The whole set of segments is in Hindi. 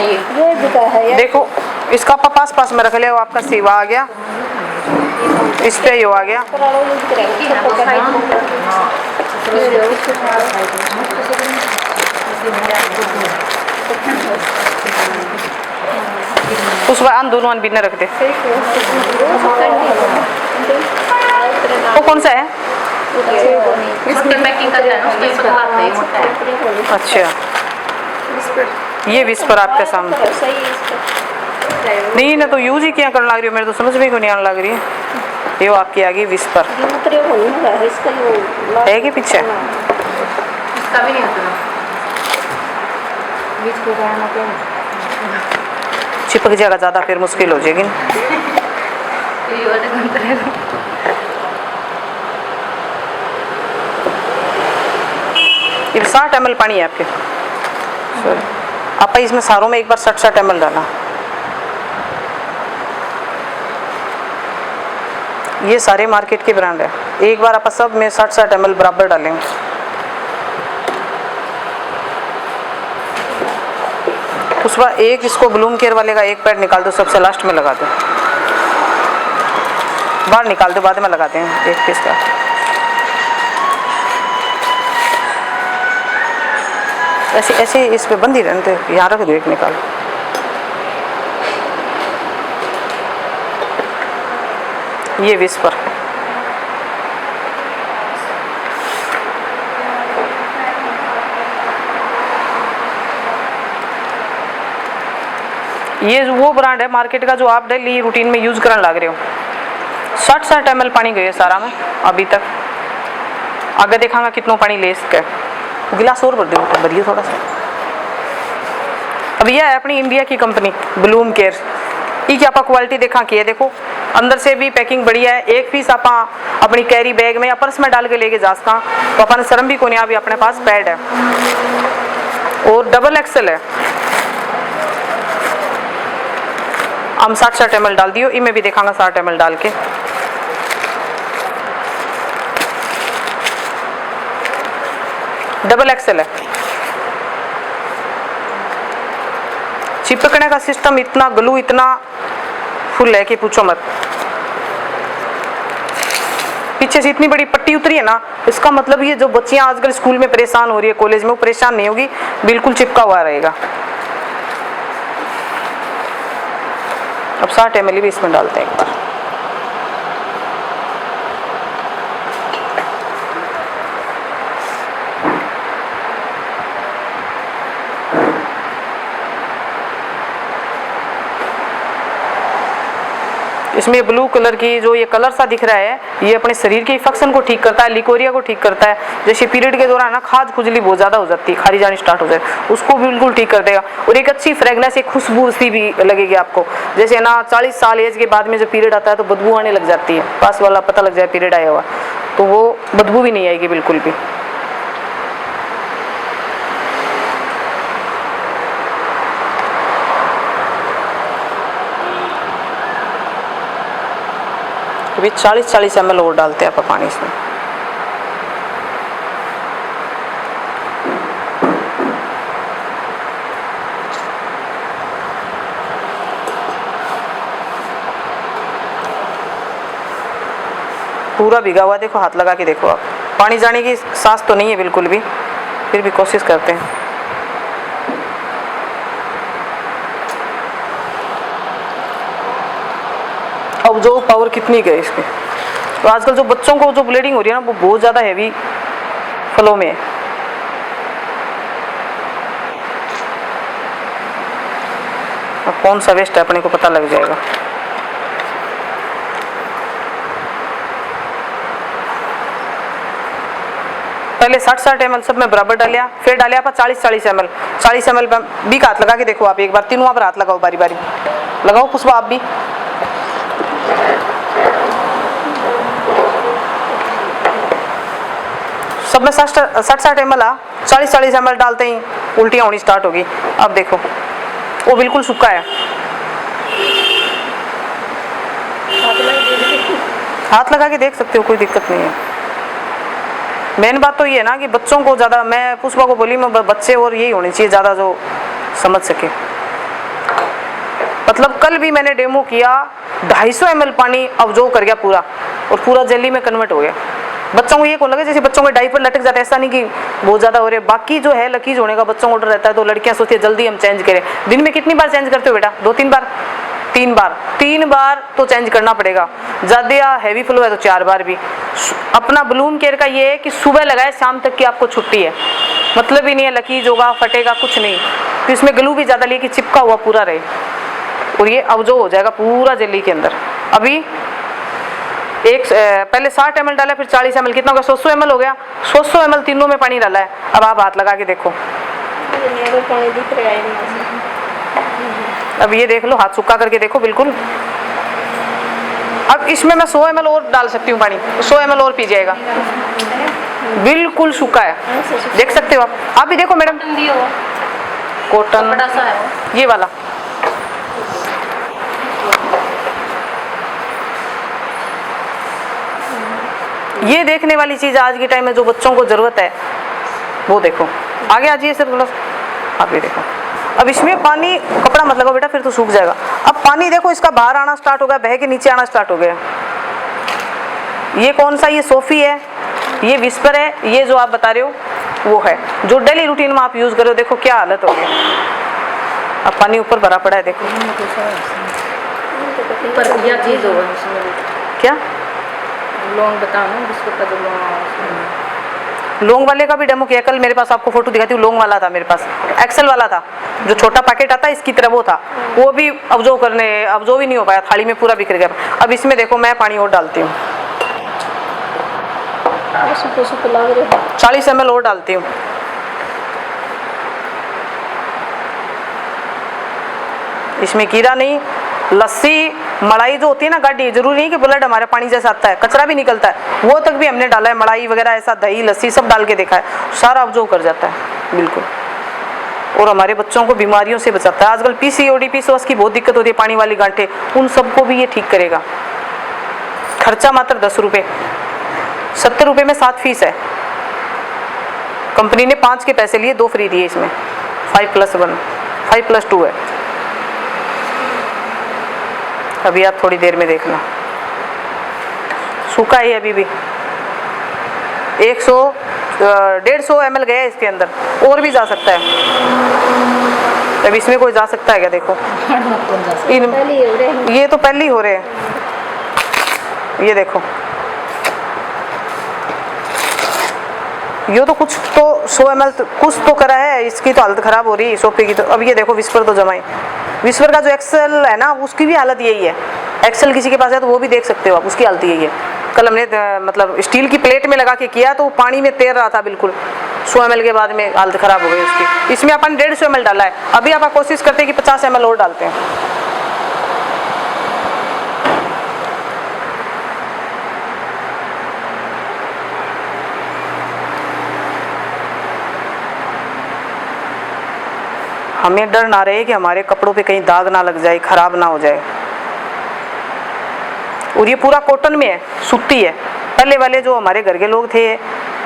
ये बिका है ये। देखो इसका पास पास में रख लिया, वो आपका सेवा आ गया, इस पे यो आ गया। उस बार दोनों बिना रख दे। वो कौन सा है? अच्छा ये विस्पर आपके सामने नहीं ना, तो यूज ही क्या करने लग रही हो, मेरे तो समझ में को नहीं आने लग रही है। ये वो आपकी आ गई विस्पर है कि पीछे चिपक जाएगा ज्यादा, फिर मुश्किल हो जाएगी। ये 60 ml पानी है आपके, सॉरी आप इसमें सारों में एक बार 60 ml डाला। ये सारे मार्केट के ब्रांड है, एक बार आप सब में 60 ml बराबर डालेंगे। उस बार एक इसको ब्लूम केयर वाले का एक पैड निकाल दो, सबसे लास्ट में लगा दो, बाहर निकाल दो, बाद में लगाते हैं एक पीस का। ऐसे ऐसे इस पे बंद ही रहने दो, यहाँ रख दो एक निकाल। ये विस्पर ये वो ब्रांड है मार्केट का जो आप डेली रूटीन में यूज करने लग रहे हो। 60 ml पानी गए सारा में अभी तक, आगे देखांगा कितना पानी ले सके। गिलास और भर दो, भरिए थोड़ा सा। अब यह है अपनी इंडिया की कंपनी ब्लूम केयर, ये क्या आप क्वालिटी देखा कि है, देखो अंदर से भी पैकिंग बढ़िया है। एक पीस आप अपनी कैरी बैग में या पर्स में डाल के लेके जा सका, तो अपन शर्म भी को नहीं, अभी अपने पास पैड है और डबल एक्सल है। हम 60 ml डाल दियो, इनमें भी देखांगा 60 ml डाल के। डबल एक्सल है, चिपकने का सिस्टम इतना ग्लू इतना फुल है कि पूछो मत। पीछे से इतनी बड़ी पट्टी उतरी है ना, इसका मतलब ये जो बच्चियां आजकल स्कूल में परेशान हो रही है, कॉलेज में, वो परेशान नहीं होगी, बिल्कुल चिपका हुआ रहेगा। अब 60 ml भी इसमें डालते हैं एक बार। इसमें ब्लू कलर की जो ये कलर सा दिख रहा है, ये अपने शरीर के इन्फेक्शन को ठीक करता है, लिकोरिया को ठीक करता है। जैसे पीरियड के दौरान ना खाज खुजली बहुत ज्यादा हो जाती है, खारी जानी स्टार्ट हो जाए, उसको बिल्कुल ठीक कर देगा। और एक अच्छी फ्रेगनेंस, एक खुशबू सी भी लगेगी आपको। जैसे ना 40 साल एज के बाद में जब पीरियड आता है तो बदबू आने लग जाती है, पास वाला पता लग जाए पीरियड आया हुआ, तो वो बदबू भी नहीं आएगी बिल्कुल भी। अभी 40 ml और डालते हैं आप पानी इसमें। पूरा भिगा हुआ, देखो हाथ लगा के देखो आप, पानी जाने की सांस तो नहीं है बिल्कुल भी, फिर भी कोशिश करते हैं। अब जो पावर कितनी गई इसकी, तो आजकल जो बच्चों को जो ब्लीडिंग हो रही है ना, वो बहुत ज़्यादा हैवी फ्लो में है। अब कौन सा वेस्ट है अपने को पता लग जाएगा। पहले 60 ml सब में बराबर डालिया, फिर डालिया आप 40 ml। 40 ml भी का हाथ लगा के देखो आप एक बार, तीनों पर हाथ लगाओ बारी बारी, लगाओ पुष्पा आप भी। सब में 60 ml 40 ml डालते ही उल्टियाँ होनी स्टार्ट होगी। अब देखो वो बिल्कुल सूखा है, हाथ लगा के देख सकते हो, कोई दिक्कत नहीं है। मेन बात तो ये है ना कि बच्चों को ज़्यादा, मैं पुष्पा को बोली मैं बच्चे और यही होनी चाहिए ज़्यादा जो समझ सके। मतलब कल भी मैंने डेमो किया, 250 ml पानी अब्जॉर्ब कर गया पूरा, और पूरा जेली में कन्वर्ट हो गया। बच्चों को ये कौन लगे जैसे बच्चों के डायपर लटक जाते हैं, ऐसा नहीं कि बहुत ज़्यादा हो रहे। बाकी जो है लकीज होने का बच्चों को डर रहता है, तो लड़कियां सोचती है जल्दी हम चेंज करें। दिन में कितनी बार चेंज करते हो बेटा? 2-3 बार? 3 बार। 3 बार तो चेंज करना पड़ेगा, ज़्यादा हैवी फ्लो है तो 4 बार भी। अपना ब्लूम केयर का ये है कि सुबह लगाए शाम तक की आपको छुट्टी है, मतलब ही नहीं है लकीज होगा फटेगा कुछ नहीं। तो इसमें ग्लू भी ज़्यादा लिए कि चिपका हुआ पूरा रहे, और ये अब्जॉर्ब हो जाएगा पूरा जेली के अंदर। अभी पहले 60 ml डाला, फिर 40 ml, कितना होगा? 100 ml हो गया। 100 ml तीनों में पानी डाला है। अब आप हाथ लगा के देखो, अब ये देख लो, हाथ सूखा करके देखो बिल्कुल। अब इसमें मैं 100 ml और डाल सकती हूँ पानी, 100 ml और पी जाएगा, बिल्कुल सूखा है, देख सकते हो आप भी देखो मैडम। कॉटन ये वाला, ये देखने वाली चीज आज के टाइम में जो बच्चों को जरूरत है वो देखो। आगे आ जाइए सर, बोलो आप ये देखो। अब इसमें पानी, कपड़ा मत लगाओ बेटा फिर तो सूख जाएगा। अब पानी देखो इसका बाहर आना स्टार्ट हो गया, बह के नीचे आना स्टार्ट हो गया। ये कौन सा? ये सोफी है, ये विस्पर है, ये जो आप बता रहे हो वो है जो डेली रूटीन में आप यूज करो। देखो क्या हालत हो गई, अब पानी ऊपर भरा पड़ा है देखो। चीज होगा क्या लौंग बताओ ना, बिस्कुट का जो लौंग वाले का भी डेमो किया कल, मेरे पास आपको फोटो दिखाती हूँ। लौंग वाला था मेरे पास, एक्सेल वाला था, जो छोटा पैकेट आता है इसकी तरह वो था, वो भी अब्जॉर्ब ही नहीं हो पाया, थाली में पूरा बिखर गया। अब इसमें देखो मैं पानी और डालती हूँ, 40 ml और डालती हूँ। इसमें कीड़ा नहीं, लस्सी मलाई जो होती है ना गाढ़ी, जरूरी नहीं कि ब्लड हमारे पानी जैसा आता है, कचरा भी निकलता है, वो तक भी हमने डाला है। मलाई वगैरह ऐसा, दही लस्सी सब डाल के देखा है, सारा अब्जॉर्ब कर जाता है बिल्कुल, और हमारे बच्चों को बीमारियों से बचाता है। आजकल PCOD PCOS की बहुत दिक्कत होती है, पानी वाली गांठें, उन सबको भी ये ठीक करेगा। खर्चा मात्र 10 रुपये, 70 रुपये में 7 फीस है। कंपनी ने 5 के पैसे लिए, 2 फ्री दिए इसमें, 5+1 5+2 है। अभी आप थोड़ी देर में देखना, सूखा है अभी भी। 100-150 ml गया इसके अंदर, और भी जा सकता है। अब इसमें कोई जा सकता है क्या? देखो ये तो पहले ही हो रहे हैं, ये देखो ये तो कुछ तो 100 ml कुछ तो करा है, इसकी तो हालत खराब हो रही है सोफे की। तो अब ये देखो विस्पर तो जमाई, विस्पर का जो एक्सेल है ना उसकी भी हालत यही है। एक्सेल किसी के पास है तो वो भी देख सकते हो आप, उसकी हालत यही है। कल हमने मतलब स्टील की प्लेट में लगा के किया तो पानी में तैर रहा था बिल्कुल, 100 ml के बाद में हालत खराब हो गई उसकी। इसमें अपन 150 ml डाला है, अभी आप कोशिश करते हैं कि 50 ml और डालते हैं। हमें डर ना रहे कि हमारे कपड़ों पे कहीं दाग ना लग जाए, खराब ना हो जाए। और ये पूरा कॉटन में है, सूती है। पहले वाले जो हमारे घर के लोग थे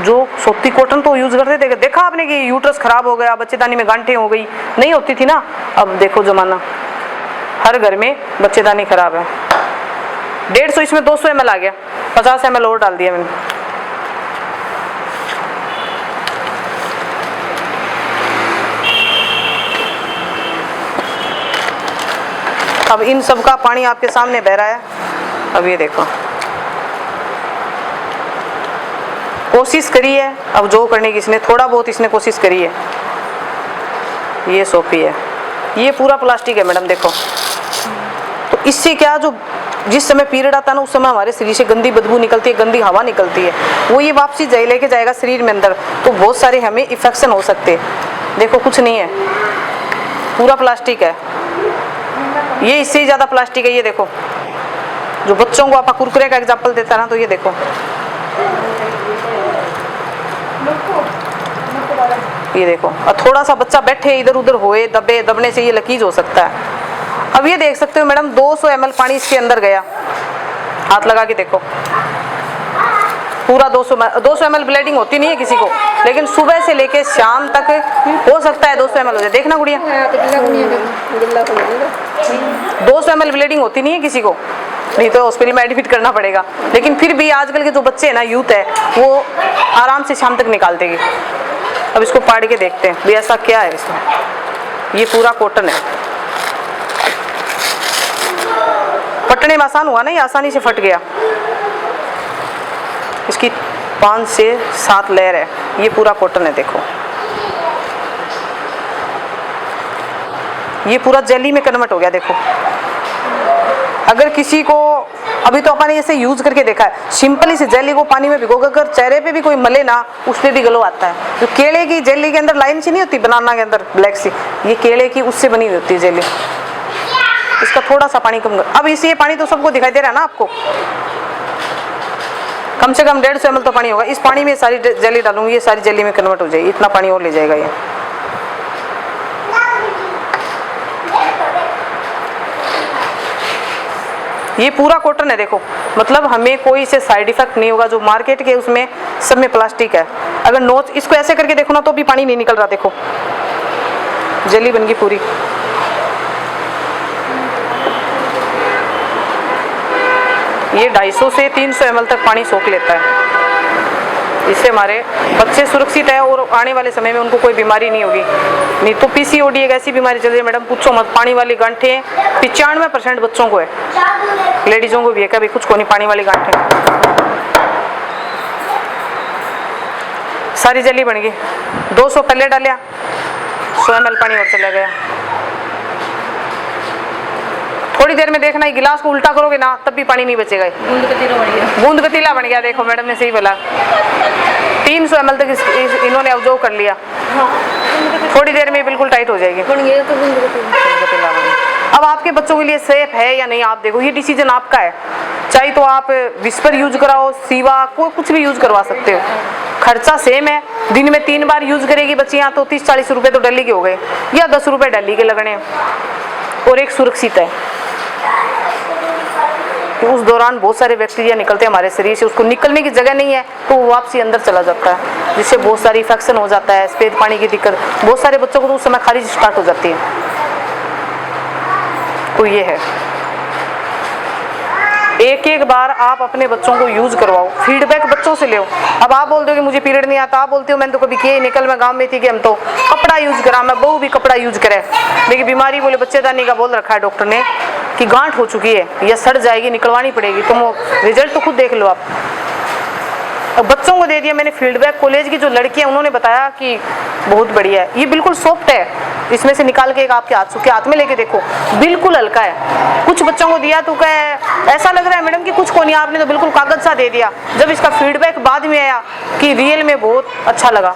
जो सूती कॉटन तो यूज करते थे, देखा आपने कि यूट्रस खराब हो गया, बच्चेदानी में गांठें हो गई, नहीं होती थी ना। अब देखो जमाना, हर घर में बच्चेदानी खराब है। 150 इसमें 200 ml आ गया, 50 ml और डाल दिया मैंने। अब इन सब का पानी आपके सामने बह रहा है। अब ये देखो, कोशिश करी है अब जो करने की इसने, थोड़ा बहुत इसने कोशिश करी है। ये सोफी है, ये पूरा प्लास्टिक है मैडम देखो। तो इससे क्या, जो जिस समय पीरियड आता है ना उस समय हमारे शरीर से गंदी बदबू निकलती है, गंदी हवा निकलती है, वो ये वापसी लेके जाएगा शरीर में अंदर, तो बहुत सारे हमें इन्फेक्शन हो सकते हैं। देखो कुछ नहीं है, पूरा प्लास्टिक है, ये इससे ही ज्यादा प्लास्टिक है। ये देखो, जो बच्चों को आप कुरकुरे का एग्जाम्पल देता ना, तो ये देखो, ये देखो, और थोड़ा सा बच्चा बैठे इधर उधर होए, दबने से ये लकीज हो सकता है। अब ये देख सकते हो मैडम, 200 ml पानी इसके अंदर गया, हाथ लगा के देखो, पूरा 200 ml ब्लीडिंग होती नहीं है किसी को, लेकिन सुबह से लेके शाम तक हो सकता है 200 ml हो जाए। देखना गुड़िया, 200 ml ब्लीडिंग होती नहीं है किसी को, नहीं तो हॉस्पिटल में एडमिट करना पड़ेगा। लेकिन फिर भी आजकल के जो बच्चे हैं ना, यूथ है, वो आराम से शाम तक निकाल देगी। अब इसको पाड़ के देखते हैं भी ऐसा क्या है इसमें। ये पूरा कॉटन है, फटने में आसान हुआ ना, ये आसानी से फट गया। इसकी 5 से 7 लेयर है, ये पूरा कॉटन है। देखो ये पूरा जेली में कन्वर्ट हो गया। देखो अगर किसी को, अभी तो अपन ने ऐसे यूज करके देखा है, सिंपली से जेली को पानी में भिगोकर अगर चेहरे पे भी कोई मले ना, उस पे भी ग्लो आता है। जो केले की जेली के अंदर लाइन सी नहीं होती, बनाना के अंदर ब्लैक सी, ये केले की उससे बनी हुई होती है जेली। इसका थोड़ा सा पानी कम कर, अब इसे ये पानी तो सबको दिखाई दे रहा है ना आपको, कम से कम 150 ml तो पानी होगा। इस पानी में सारी जेली डालूंगी, ये सारी जेली में कन्वर्ट हो जाएगी, इतना पानी और ले जाएगा ये। ये पूरा कॉटन है। देखो मतलब हमें कोई इससे साइड इफेक्ट नहीं होगा। जो मार्केट के उसमें सब में प्लास्टिक है। अगर नोच इसको ऐसे करके देखो ना, तो भी पानी नहीं निकल रहा। देखो जेली बन गई पूरी। ये 250 से 300 ml तक पानी सोख लेता है। इससे हमारे बच्चे सुरक्षित है और आने वाले समय में उनको कोई बीमारी नहीं होगी। नहीं तो पीसीओडी एक ऐसी बीमारी चल रही है मैडम, पूछो मत। पानी वाली गांठें 95% बच्चों को है, लेडीजों को भी है। कभी कुछ को नहीं, पानी वाली गांठें। सारी जली बन गई। 200 पहले डालिया, 100 ml पानी और चला गया। थोड़ी देर में देखना, गिलास को उल्टा करोगे ना, तब भी पानी नहीं बचेगा। बूंद कतीरा बन गया, बूंद कतीला बन गया। देखो मैडम ने सही बोला, 300 ml तक इन्होंने ऑब्जर्व कर लिया। थोड़ी देर में बिल्कुल टाइट हो जाएगी। बन गया तो बूंद कतीरा। अब आपके बच्चों के लिए सेफ है या नहीं, आप देखो, ये डिसीजन आपका है। चाहे तो आप विस्पर यूज कराओ, सीवा, कोई कुछ भी यूज करवा सकते हो। खर्चा सेम है। दिन में 3 बार यूज करेगी बच्चियां तो 30-40 रुपए तो डेली के हो गए, या 10 रुपए डेली के लगने, और एक सुरक्षित है। उस दौरान बहुत सारे बैक्टीरिया निकलते हैं हमारे शरीर से, उसको निकलने की जगह नहीं है तो वो वापसी अंदर चला जाता है, जिससे बहुत सारी इन्फेक्शन हो जाता है, सफेद पानी की दिक्कत। बहुत सारे बच्चों को तो उस समय खारिज स्टार्ट हो जाती है। तो ये है, एक बार आप अपने बच्चों को यूज करवाओ, फीडबैक बच्चों से ले। अब आप बोलते हो कि मुझे पीरियड नहीं आता, आप बोलते हो मैंने तो कभी किए निकल, मैं गांव में थी कि हम तो कपड़ा यूज करा, मैं बहू भी कपड़ा यूज करे, लेकिन बीमारी बोले बच्चेदानी का बोल रखा है डॉक्टर ने कि गांठ हो चुकी है या सड़ जाएगी, निकलवानी पड़ेगी। तुम रिजल्ट तो खुद देख लो आप। अब बच्चों को दे दिया मैंने फीडबैक। कॉलेज की जो लड़कियां उन्होंने बताया कि बहुत बढ़िया है, ये बिल्कुल सॉफ्ट है। इसमें से निकाल के एक आपके हाथ में लेके देखो, बिल्कुल हल्का है। कुछ बच्चों को दिया तो कहे ऐसा लग रहा है मैडम कि कुछ को नहीं, आपने तो बिल्कुल कागज सा दे दिया। जब इसका फीडबैक बाद में आया कि रियल में बहुत अच्छा लगा।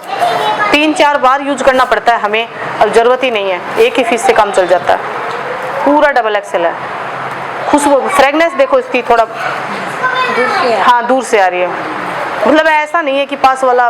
3-4 बार यूज करना पड़ता है हमें, अब जरूरत ही नहीं है, एक ही फीस से काम चल जाता है। पूरा डबल एक्सेल है। खुशबू, फ्रेगनेंस देखो इसकी, थोड़ा दूर से हाँ दूर से आ रही है। मतलब ऐसा नहीं है कि पास वाला